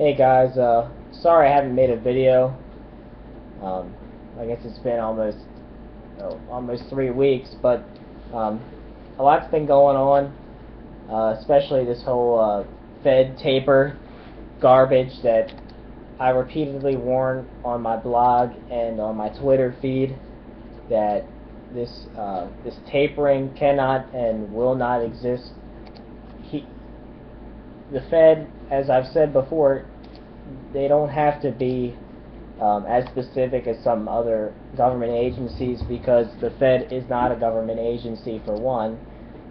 Hey guys, sorry I haven't made a video. I guess it's been almost 3 weeks, but um, a lot's been going on, especially this whole Fed taper garbage that I repeatedly warn on my blog and on my Twitter feed that this tapering cannot and will not exist. The Fed, as I've said before, they don't have to be as specific as some other government agencies, because the Fed is not a government agency, for one,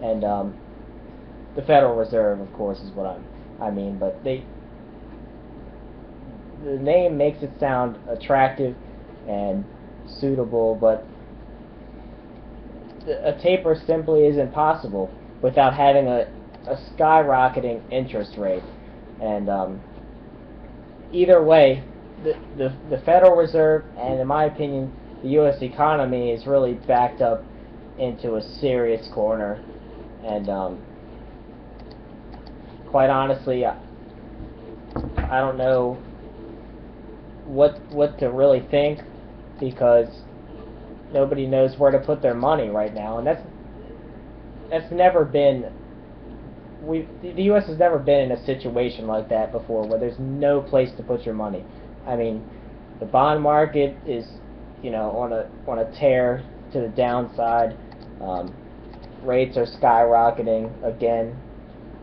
and the Federal Reserve, of course, is what I mean. But the name makes it sound attractive and suitable, but a taper simply isn't possible without having a skyrocketing interest rate. And either way, the Federal Reserve, and in my opinion the U.S. economy, is really backed up into a serious corner. And quite honestly, I don't know what to really think, because nobody knows where to put their money right now, and that's never been the U.S. has never been in a situation like that before, where there's no place to put your money. I mean, the bond market is, on a tear to the downside. Rates are skyrocketing again.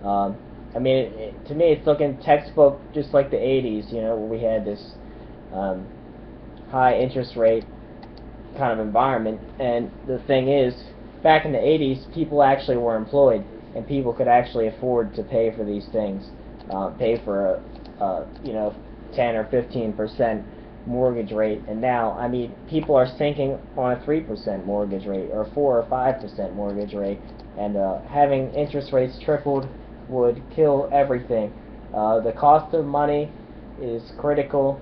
I mean, to me, it's looking textbook just like the 80s, where we had this high interest rate kind of environment. And the thing is, back in the 80s, people actually were employed, and people could actually afford to pay for these things, pay for a 10 or 15% mortgage rate. And now, I mean, people are sinking on a 3% mortgage rate or 4 or 5% mortgage rate, and having interest rates tripled would kill everything. The cost of money is critical.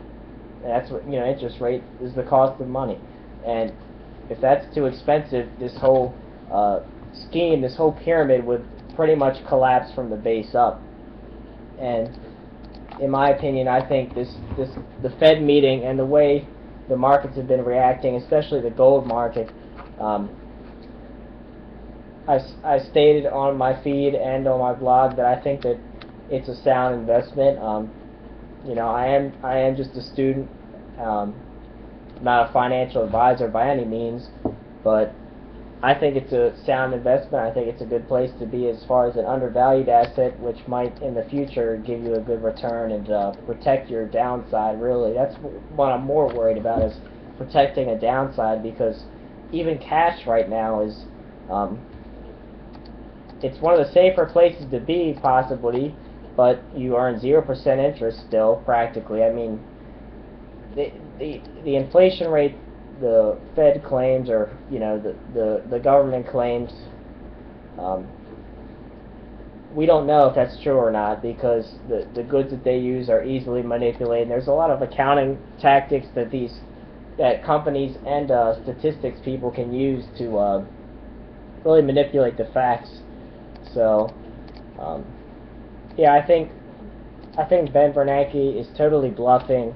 That's what, interest rate is the cost of money. And if that's too expensive, this whole scheme, this whole pyramid would pretty much collapse from the base up. And in my opinion, I think the Fed meeting and the way the markets have been reacting, especially the gold market, I stated on my feed and on my blog that I think that it's a sound investment. I am just a student, not a financial advisor by any means, but I think it's a sound investment. I think it's a good place to be as far as an undervalued asset, which might in the future give you a good return and protect your downside. Really, that's what I'm more worried about, is protecting a downside, because even cash right now is it's one of the safer places to be, possibly, but you earn 0% interest still, practically. I mean, the inflation rate the Fed claims, or the government claims, we don't know if that's true or not, because the goods that they use are easily manipulated. There's a lot of accounting tactics that companies and statistics people can use to really manipulate the facts. So yeah, I think Ben Bernanke is totally bluffing.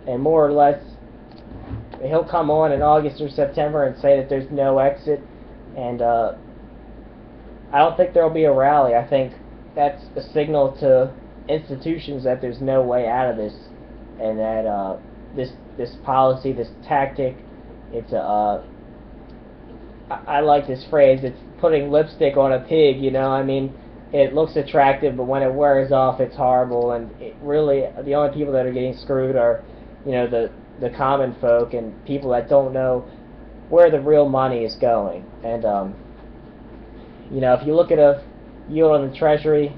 And more or less, he'll come on in August or September and say that there's no exit, and I don't think there'll be a rally. I think that's a signal to institutions that there's no way out of this, and that this policy, this tactic, it's I like this phrase. It's putting lipstick on a pig. I mean, it looks attractive, but when it wears off, it's horrible. And it really, the only people that are getting screwed are the common folk and people that don't know where the real money is going. And if you look at a yield on the Treasury,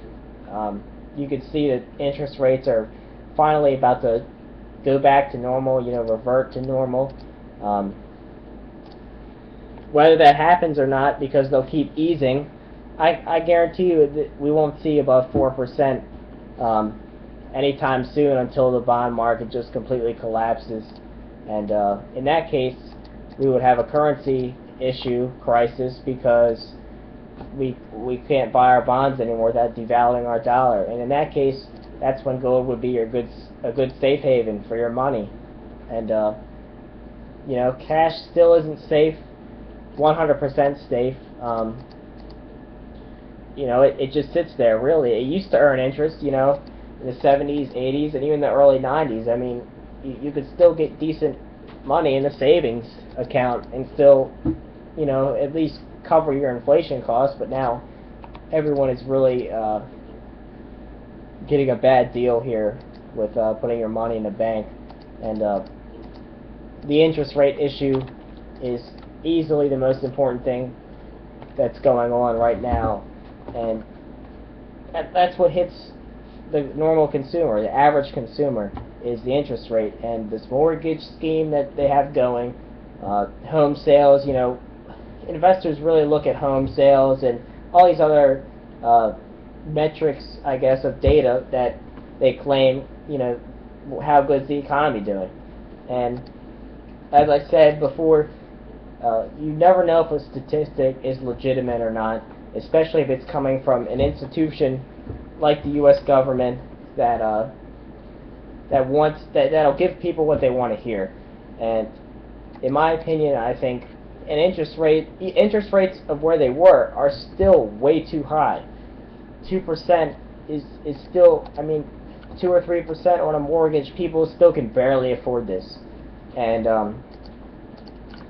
you can see that interest rates are finally about to go back to normal, revert to normal. Whether that happens or not, because they'll keep easing, I guarantee you that we won't see above 4% anytime soon, until the bond market just completely collapses. And in that case, we would have a currency crisis, because we can't buy our bonds anymore without devaluing our dollar. And in that case, that's when gold would be a good safe haven for your money. And you know, cash still isn't safe, 100% safe. You know, it just sits there. Really, it used to earn interest. You know, in the 70s, 80s, and even the early 90s. I mean, you could still get decent money in the savings account and still, you know, at least cover your inflation costs. But now everyone is really getting a bad deal here with putting your money in the bank. And the interest rate issue is easily the most important thing that's going on right now. And that's what hits the normal consumer, the average consumer, is the interest rate. And this mortgage scheme that they have going, home sales, you know, investors really look at home sales and all these other metrics, I guess, of data that they claim, you know, how good is the economy doing. And as I said before, you never know if a statistic is legitimate or not, especially if it's coming from an institution like the U.S. government that'll give people what they want to hear. And in my opinion, I think interest rates of where they were are still way too high. 2% is still, I mean, 2 or 3% on a mortgage. People still can barely afford this, and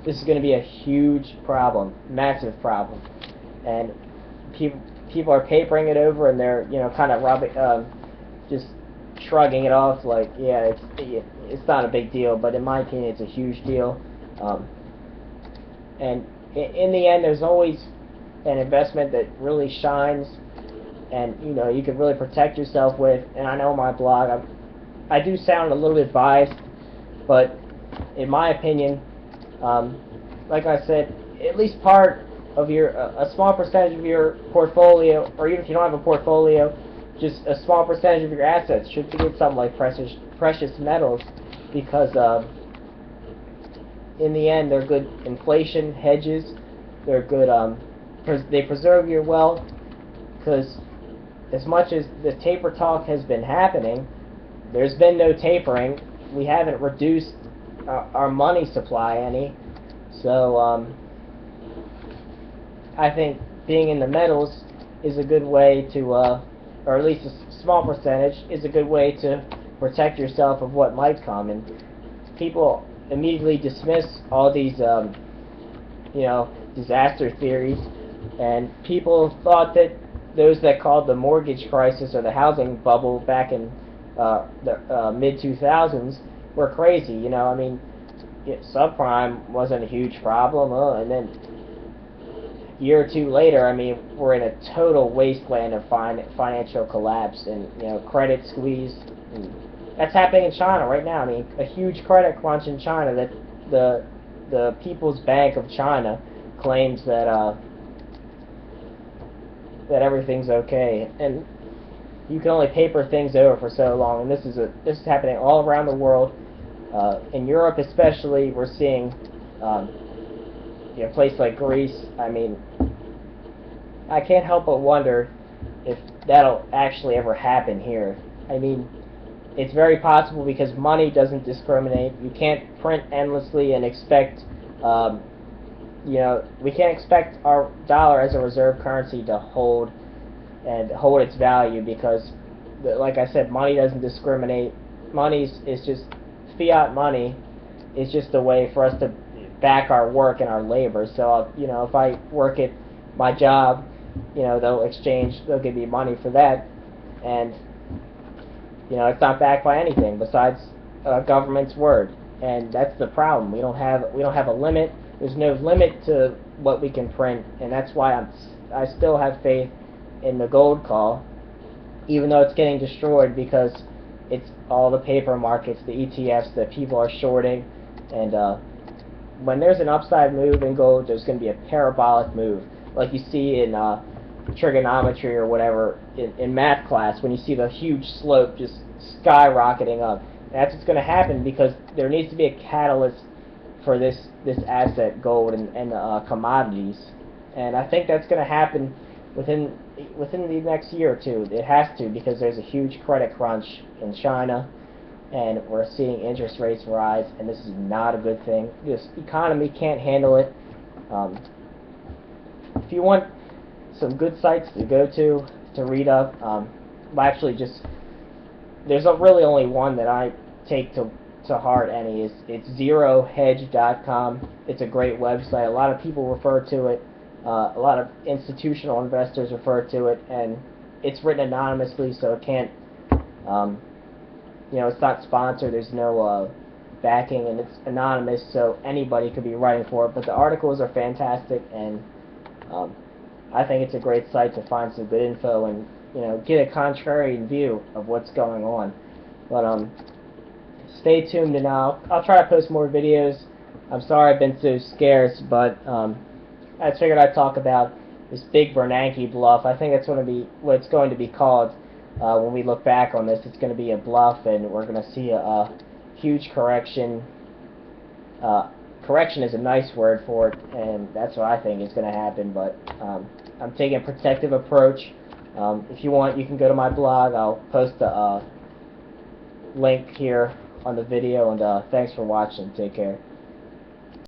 this is going to be a huge problem, massive problem, and people are papering it over, and they're, you know, kind of just shrugging it off like, yeah, it's not a big deal. But in my opinion, it's a huge deal. And in the end, there's always an investment that really shines, and you know, you can really protect yourself with. And I know my blog, I do sound a little bit biased, but in my opinion, like I said, at least part of your, a small percentage of your portfolio, or even if you don't have a portfolio, just a small percentage of your assets should be in something like precious metals, because in the end, they're good inflation hedges. They're good. They preserve your wealth, because as much as the taper talk has been happening, there's been no tapering. We haven't reduced our money supply any. So I think being in the metals is a good way to, or at least a small percentage, is a good way to protect yourself of what might come. And people immediately dismiss all these, you know, disaster theories, and people thought that those that called the mortgage crisis or the housing bubble back in the mid-2000s were crazy. You know, I mean, subprime wasn't a huge problem, and then a year or two later, I mean, we're in a total wasteland of financial collapse and, you know, credit squeeze. And that's happening in China right now. I mean, a huge credit crunch in China that the People's Bank of China claims that that everything's okay, and you can only paper things over for so long. And this is happening all around the world. In Europe, especially, we're seeing, you know, a place like Greece. I mean, I can't help but wonder if that'll actually ever happen here. I mean, it's very possible, because money doesn't discriminate. You can't print endlessly and expect, you know, we can't expect our dollar as a reserve currency to hold its value, because, like I said, money doesn't discriminate. Money is just fiat money. Is just a way for us to back our work and our labor. So, you know, if I work at my job, you know, they'll give me money for that, and you know, it's not backed by anything besides government's word, and that's the problem. We don't have a limit. There's no limit to what we can print, and that's why I still have faith in the gold call, even though it's getting destroyed, because it's all the paper markets, the ETFs that people are shorting, and when there's an upside move in gold, there's going to be a parabolic move, like you see in trigonometry or whatever in math class, when you see the huge slope just skyrocketing up. That's what's going to happen, because there needs to be a catalyst for this asset, gold, and commodities. And I think that's going to happen within the next year or two. It has to, because there's a huge credit crunch in China, and we're seeing interest rates rise, and this is not a good thing. This economy can't handle it. If you want some good sites to go to read up, actually just there's really only one that I take to heart, and it's zerohedge.com. It's a great website. A lot of people refer to it. A lot of institutional investors refer to it, and it's written anonymously, so it can't, it's not sponsored. There's no backing, and it's anonymous, so anybody could be writing for it. But the articles are fantastic, and I think it's a great site to find some good info and get a contrarian view of what's going on. But stay tuned, and I'll try to post more videos. I'm sorry I've been so scarce, but I figured I'd talk about this big Bernanke bluff. I think that's going to be what it's going to be called when we look back on this. It's going to be a bluff, and we're going to see a huge correction. Correction is a nice word for it, and that's what I think is going to happen. But I'm taking a protective approach. If you want, you can go to my blog. I'll post a link here on the video, and thanks for watching. Take care.